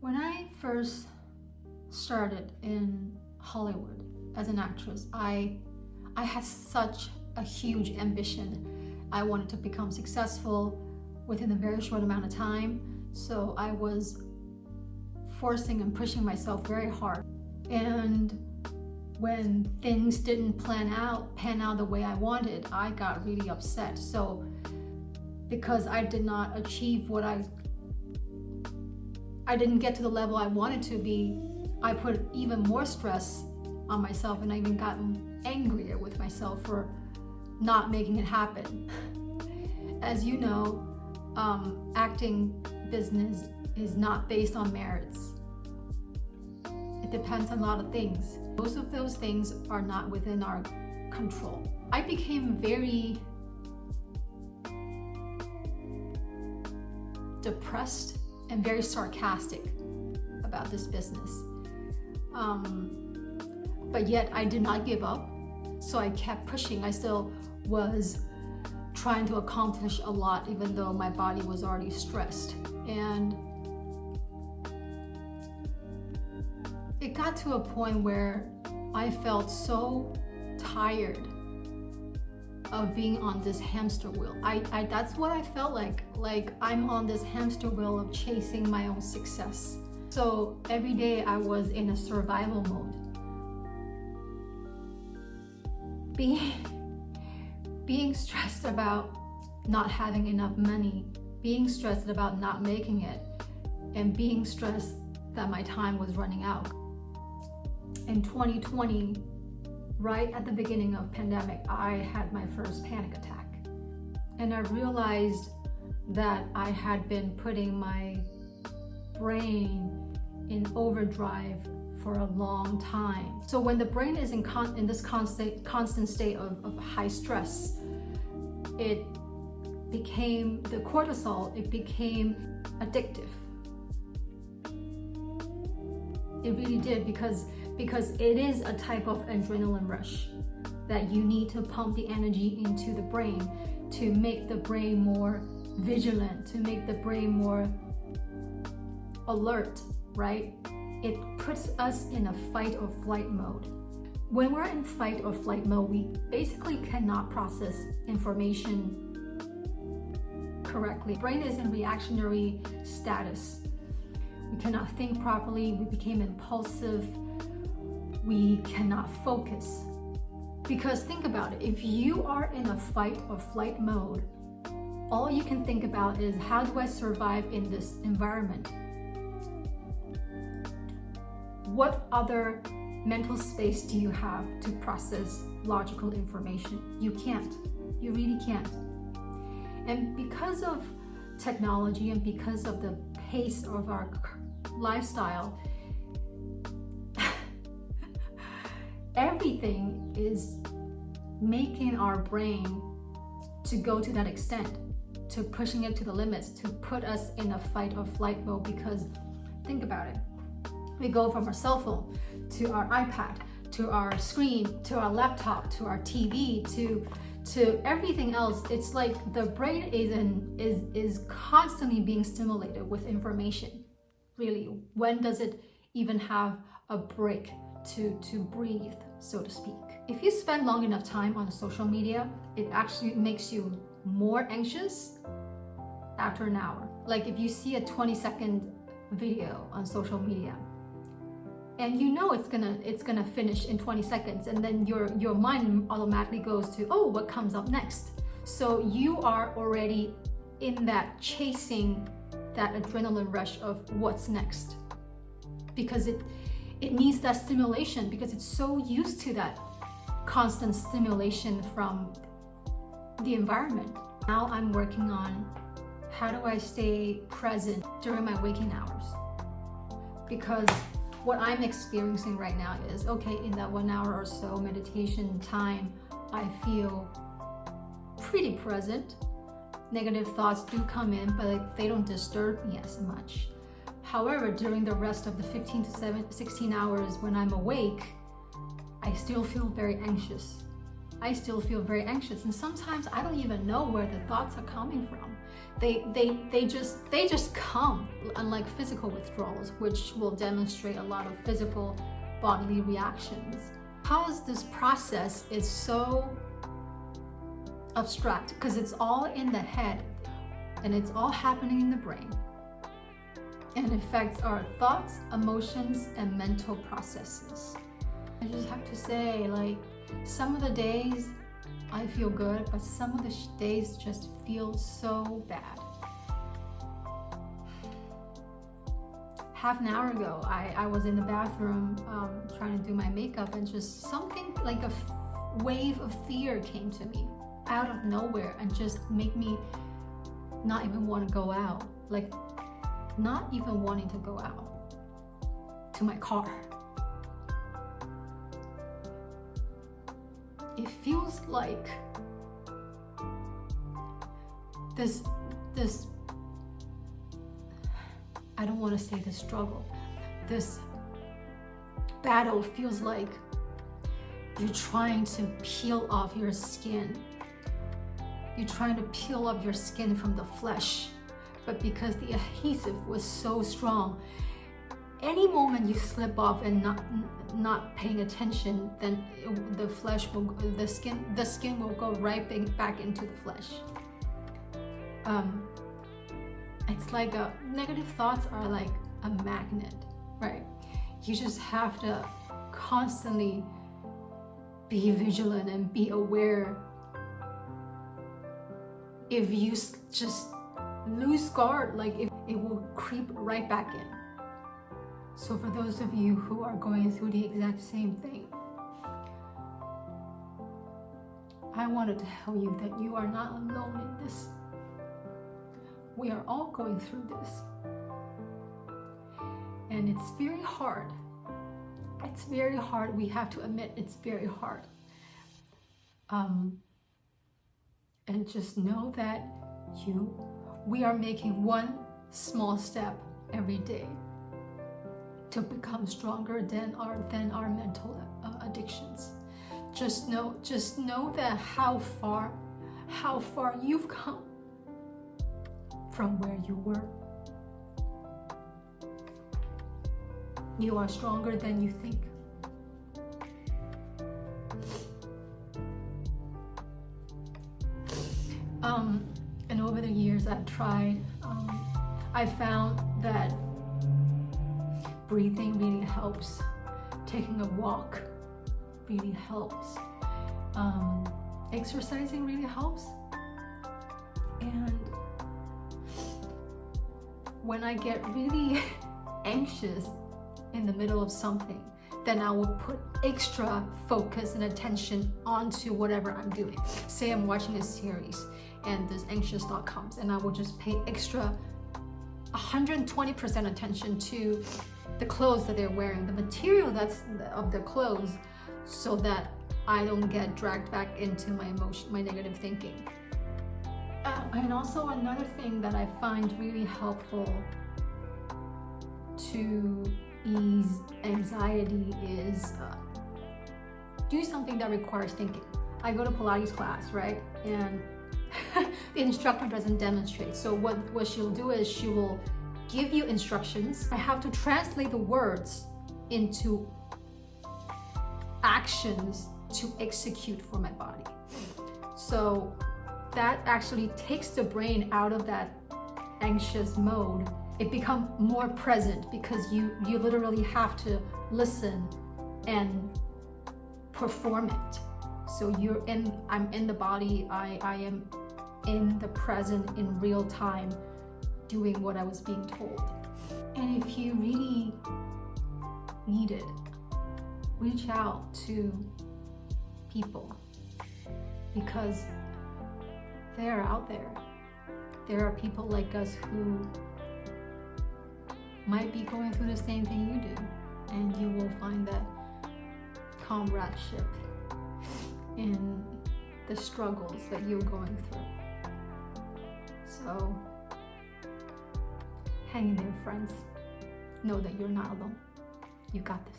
When I first started in Hollywood as an actress, I had such a huge ambition. I wanted to become successful within a very short amount of time. So I was forcing and pushing myself very hard. And when things didn't pan out the way I wanted, I got really upset. So because I did not achieve what I didn't get to the level I wanted to be, I put even more stress on myself, and I even gotten angrier with myself for not making it happen. As you know, acting business is not based on merits. It depends on a lot of things. Most of those things are not within our control. I became very depressed and very sarcastic about this business. But yet I did not give up, so I kept pushing. I still was trying to accomplish a lot, even though my body was already stressed. And it got to a point where I felt so tired of being on this hamster wheel. That's what I felt like I'm on this hamster wheel of chasing my own success. So every day I was in a survival mode. Being stressed about not having enough money, being stressed about not making it, and being stressed that my time was running out. In 2020, right at the beginning of pandemic, I had my first panic attack. And I realized that I had been putting my brain in overdrive for a long time. So when the brain is in this constant state of high stress, the cortisol, it became addictive. It really did, because it is a type of adrenaline rush that you need to pump the energy into the brain to make the brain more vigilant, to make the brain more alert, right? It puts us in a fight or flight mode. When we're in fight or flight mode, we basically cannot process information correctly. Brain is in reactionary status. We cannot think properly. We became impulsive. We cannot focus. Because think about it, if you are in a fight or flight mode, all you can think about is, how do I survive in this environment? What other mental space do you have to process logical information? You can't. You really can't. And because of technology and because of the pace of our lifestyle, everything is making our brain to go to that extent, to pushing it to the limits, to put us in a fight or flight mode. Because think about it. We go from our cell phone to our iPad, to our screen, to our laptop, to our TV, to everything else. It's like the brain is constantly being stimulated with information. Really, when does it even have a break to breathe, so to speak? If you spend long enough time on social media, it actually makes you more anxious after an hour. Like if you see a 20-second video on social media, and you know it's gonna finish in 20 seconds, and then your mind automatically goes to, oh, what comes up next? So you are already in that chasing that adrenaline rush of what's next, because it needs that stimulation, because it's so used to that constant stimulation from the environment. Now I'm working on, how do I stay present during my waking hours? Because what I'm experiencing right now is, okay, in that 1 hour or so meditation time, I feel pretty present. Negative thoughts do come in, but they don't disturb me as much. However, during the rest of the 15 to 16 hours when I'm awake, I still feel very anxious. And sometimes I don't even know where the thoughts are coming from, they just come, unlike physical withdrawals, which will demonstrate a lot of physical bodily reactions. Because this process is so abstract, because it's all in the head and it's all happening in the brain, and affects our thoughts, emotions, and mental processes. I just have to say, like, some of the days I feel good, but some of the days just feel so bad. Half an hour ago, I was in the bathroom trying to do my makeup, and just something like a wave of fear came to me out of nowhere and just made me not even want to go out, like not even wanting to go out to my car. It feels like this I don't want to say the struggle, this battle feels like you're trying to peel off your skin. You're trying to peel off your skin from the flesh, but because the adhesive was so strong, any moment you slip off and not paying attention, then the skin will go right back into the flesh. It's like negative thoughts are like a magnet, right? You just have to constantly be vigilant and be aware. If you just lose guard, like it will creep right back in. So for those of you who are going through the exact same thing, I wanted to tell you that you are not alone in this. We are all going through this. And it's very hard. It's very hard. We have to admit it's very hard. And just know that we are making one small step every day to become stronger than our mental addictions. Just know that how far you've come from where you were. You are stronger than you think. And over the years I've tried, I found that breathing really helps. Taking a walk really helps. Exercising really helps. And when I get really anxious in the middle of something, then I will put extra focus and attention onto whatever I'm doing. Say I'm watching a series and this anxious thought comes, and I will just pay extra 120% attention to the clothes that they're wearing, the material that's of the clothes, so that I don't get dragged back into my negative thinking. And also another thing that I find really helpful to ease anxiety is do something that requires thinking. I go to Pilates class, right? And the instructor doesn't demonstrate. So what she'll do is she will give you instructions. I have to translate the words into actions to execute for my body. So that actually takes the brain out of that anxious mode. It becomes more present because you literally have to listen and perform it. So I'm in the body, I am in the present in real time doing what I was being told. And if you really need it, reach out to people, because they're out there. There are people like us who might be going through the same thing you do, and you will find that comradeship in the struggles that you're going through. So hang in there, friends. Know that you're not alone. You got this.